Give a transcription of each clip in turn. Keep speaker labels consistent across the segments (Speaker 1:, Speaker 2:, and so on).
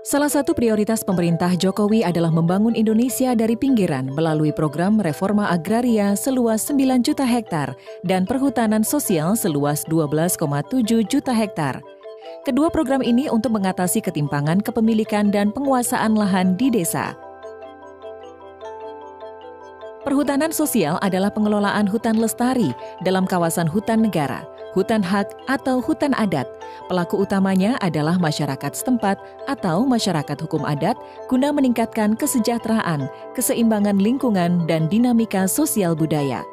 Speaker 1: Salah satu prioritas pemerintah Jokowi adalah membangun Indonesia dari pinggiran melalui program reforma agraria seluas 9 juta hektar dan perhutanan sosial seluas 12,7 juta hektar. Kedua program ini untuk mengatasi ketimpangan kepemilikan dan penguasaan lahan di desa. Perhutanan sosial adalah pengelolaan hutan lestari dalam kawasan hutan negara, hutan hak atau hutan adat. Pelaku utamanya adalah masyarakat setempat atau masyarakat hukum adat guna meningkatkan kesejahteraan, keseimbangan lingkungan, dan dinamika sosial budaya.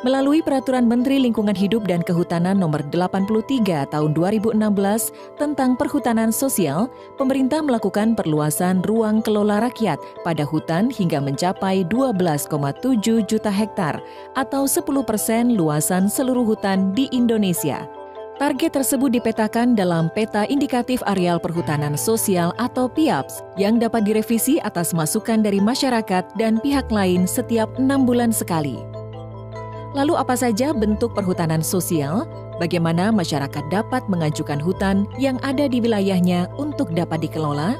Speaker 1: Melalui Peraturan Menteri Lingkungan Hidup dan Kehutanan Nomor 83 Tahun 2016 tentang Perhutanan Sosial, pemerintah melakukan perluasan ruang kelola rakyat pada hutan hingga mencapai 12,7 juta hektar atau 10% luasan seluruh hutan di Indonesia. Target tersebut dipetakan dalam Peta Indikatif Areal Perhutanan Sosial atau PIAPS yang dapat direvisi atas masukan dari masyarakat dan pihak lain setiap 6 bulan sekali. Lalu apa saja bentuk perhutanan sosial? Bagaimana masyarakat dapat mengajukan hutan yang ada di wilayahnya untuk dapat dikelola?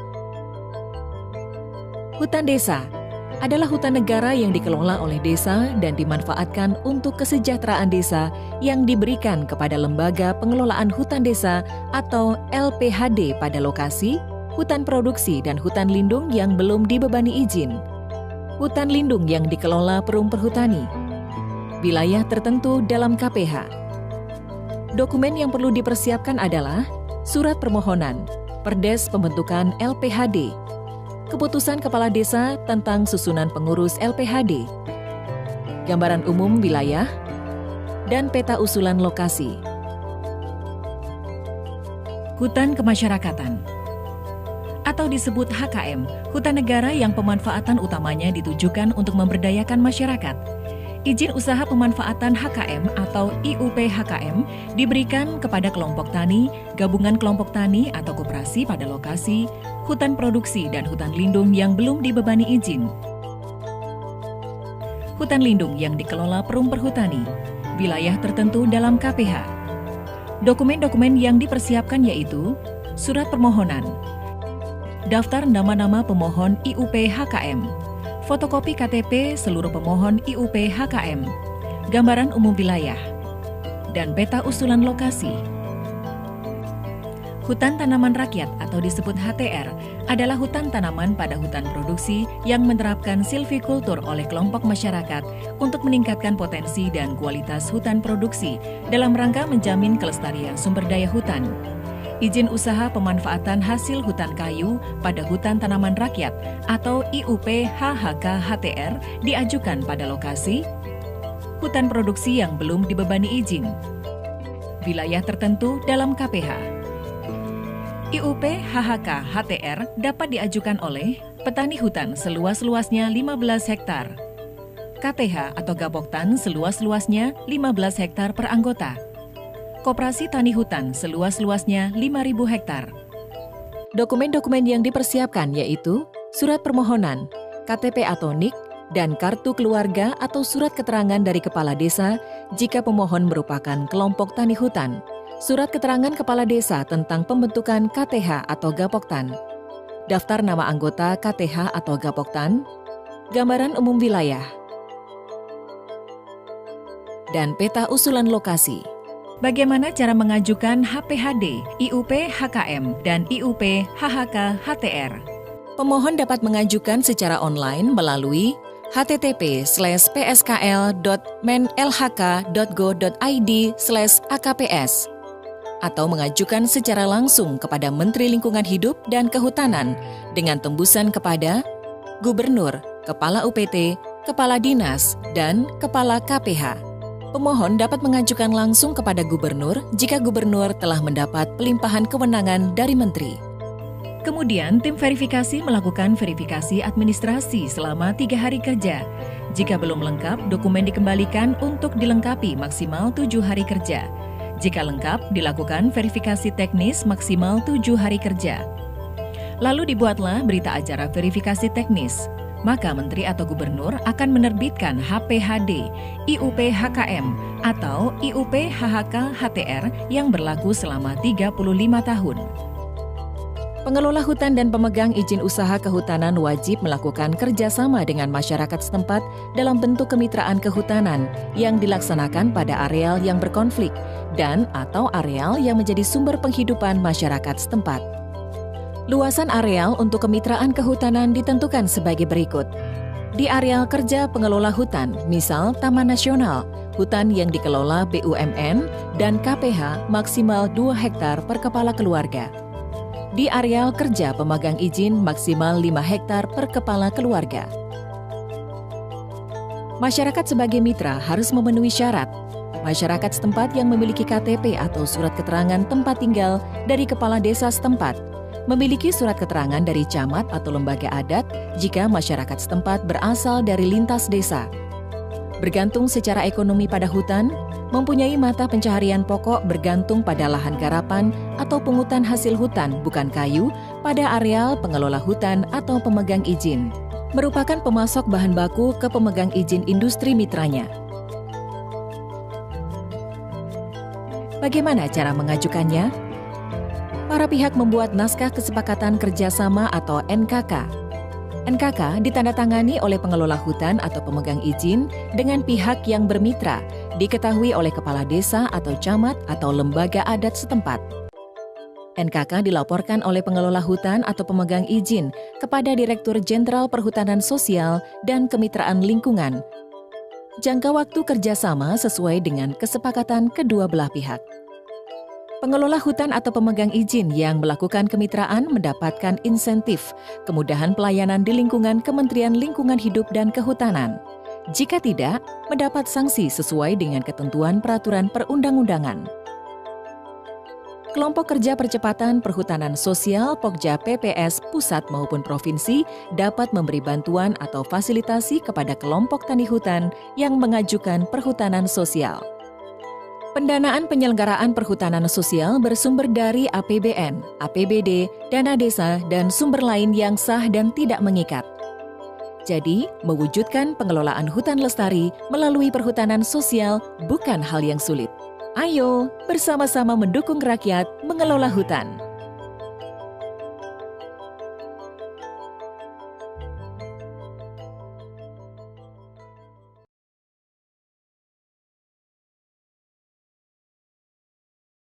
Speaker 1: Hutan desa adalah hutan negara yang dikelola oleh desa dan dimanfaatkan untuk kesejahteraan desa yang diberikan kepada Lembaga Pengelolaan Hutan Desa atau LPHD pada lokasi, hutan produksi dan hutan lindung yang belum dibebani izin. Hutan lindung yang dikelola Perum Perhutani. Wilayah tertentu dalam KPH. Dokumen yang perlu dipersiapkan adalah Surat Permohonan, Perdes Pembentukan LPHD, Keputusan Kepala Desa tentang Susunan Pengurus LPHD, Gambaran Umum Wilayah, dan Peta Usulan Lokasi. Hutan Kemasyarakatan atau disebut HKM, hutan negara yang pemanfaatan utamanya ditujukan untuk memberdayakan masyarakat. Izin usaha pemanfaatan HKM atau IUP HKM diberikan kepada kelompok tani, gabungan kelompok tani atau koperasi pada lokasi, hutan produksi dan hutan lindung yang belum dibebani izin. Hutan lindung yang dikelola Perum Perhutani, wilayah tertentu dalam KPH. Dokumen-dokumen yang dipersiapkan yaitu Surat Permohonan, Daftar nama-nama pemohon IUP HKM, fotokopi KTP seluruh pemohon IUP HKM, gambaran umum wilayah, dan peta usulan lokasi. Hutan tanaman rakyat atau disebut HTR adalah hutan tanaman pada hutan produksi yang menerapkan silvikultur oleh kelompok masyarakat untuk meningkatkan potensi dan kualitas hutan produksi dalam rangka menjamin kelestarian sumber daya hutan. Izin usaha pemanfaatan hasil hutan kayu pada hutan tanaman rakyat atau IUP HHK HTR diajukan pada lokasi, hutan produksi yang belum dibebani izin, wilayah tertentu dalam KPH. IUP HHK HTR dapat diajukan oleh petani hutan seluas-luasnya 15 hektar, KTH atau Gapoktan seluas-luasnya 15 hektar per anggota, Koperasi Tani Hutan seluas-luasnya 5.000 hektar. Dokumen-dokumen yang dipersiapkan yaitu Surat Permohonan, KTP atau NIK, dan Kartu Keluarga atau Surat Keterangan dari Kepala Desa jika pemohon merupakan kelompok tani hutan, Surat Keterangan Kepala Desa tentang pembentukan KTH atau Gapoktan, Daftar nama anggota KTH atau Gapoktan, Gambaran Umum Wilayah, dan Peta Usulan Lokasi. Bagaimana cara mengajukan HPHD, IUP HKM, dan IUP HHK HTR? Pemohon dapat mengajukan secara online melalui http://pskl.menlhk.go.id/akps atau mengajukan secara langsung kepada Menteri Lingkungan Hidup dan Kehutanan dengan tembusan kepada Gubernur, Kepala UPT, Kepala Dinas, dan Kepala KPH. Pemohon dapat mengajukan langsung kepada gubernur jika gubernur telah mendapat pelimpahan kewenangan dari menteri. Kemudian, tim verifikasi melakukan verifikasi administrasi selama 3 hari kerja. Jika belum lengkap, dokumen dikembalikan untuk dilengkapi maksimal 7 hari kerja. Jika lengkap, dilakukan verifikasi teknis maksimal 7 hari kerja. Lalu dibuatlah berita acara verifikasi teknis. Maka Menteri atau Gubernur akan menerbitkan HPHD, IUP HKM, atau IUP HHK HTR yang berlaku selama 35 tahun. Pengelola hutan dan pemegang izin usaha kehutanan wajib melakukan kerjasama dengan masyarakat setempat dalam bentuk kemitraan kehutanan yang dilaksanakan pada areal yang berkonflik dan atau areal yang menjadi sumber penghidupan masyarakat setempat. Luasan areal untuk kemitraan kehutanan ditentukan sebagai berikut. Di areal kerja pengelola hutan, misal Taman Nasional, hutan yang dikelola BUMN dan KPH maksimal 2 hektar per kepala keluarga. Di areal kerja pemegang izin maksimal 5 hektar per kepala keluarga. Masyarakat sebagai mitra harus memenuhi syarat. Masyarakat setempat yang memiliki KTP atau surat keterangan tempat tinggal dari kepala desa setempat, memiliki surat keterangan dari camat atau lembaga adat jika masyarakat setempat berasal dari lintas desa. Bergantung secara ekonomi pada hutan, mempunyai mata pencaharian pokok bergantung pada lahan garapan atau pungutan hasil hutan bukan kayu pada areal pengelola hutan atau pemegang izin, merupakan pemasok bahan baku ke pemegang izin industri mitranya. Bagaimana cara mengajukannya? Para pihak membuat naskah kesepakatan kerjasama atau NKK. NKK ditandatangani oleh pengelola hutan atau pemegang izin dengan pihak yang bermitra, diketahui oleh kepala desa atau camat atau lembaga adat setempat. NKK dilaporkan oleh pengelola hutan atau pemegang izin kepada Direktur Jenderal Perhutanan Sosial dan Kemitraan Lingkungan. Jangka waktu kerjasama sesuai dengan kesepakatan kedua belah pihak. Pengelola hutan atau pemegang izin yang melakukan kemitraan mendapatkan insentif, kemudahan pelayanan di lingkungan Kementerian Lingkungan Hidup dan Kehutanan. Jika tidak, mendapat sanksi sesuai dengan ketentuan peraturan perundang-undangan. Kelompok Kerja Percepatan Perhutanan Sosial Pokja PPS pusat maupun provinsi dapat memberi bantuan atau fasilitasi kepada kelompok tani hutan yang mengajukan perhutanan sosial. Pendanaan penyelenggaraan perhutanan sosial bersumber dari APBN, APBD, dana desa, dan sumber lain yang sah dan tidak mengikat. Jadi, mewujudkan pengelolaan hutan lestari melalui perhutanan sosial bukan hal yang sulit. Ayo, bersama-sama mendukung rakyat mengelola hutan.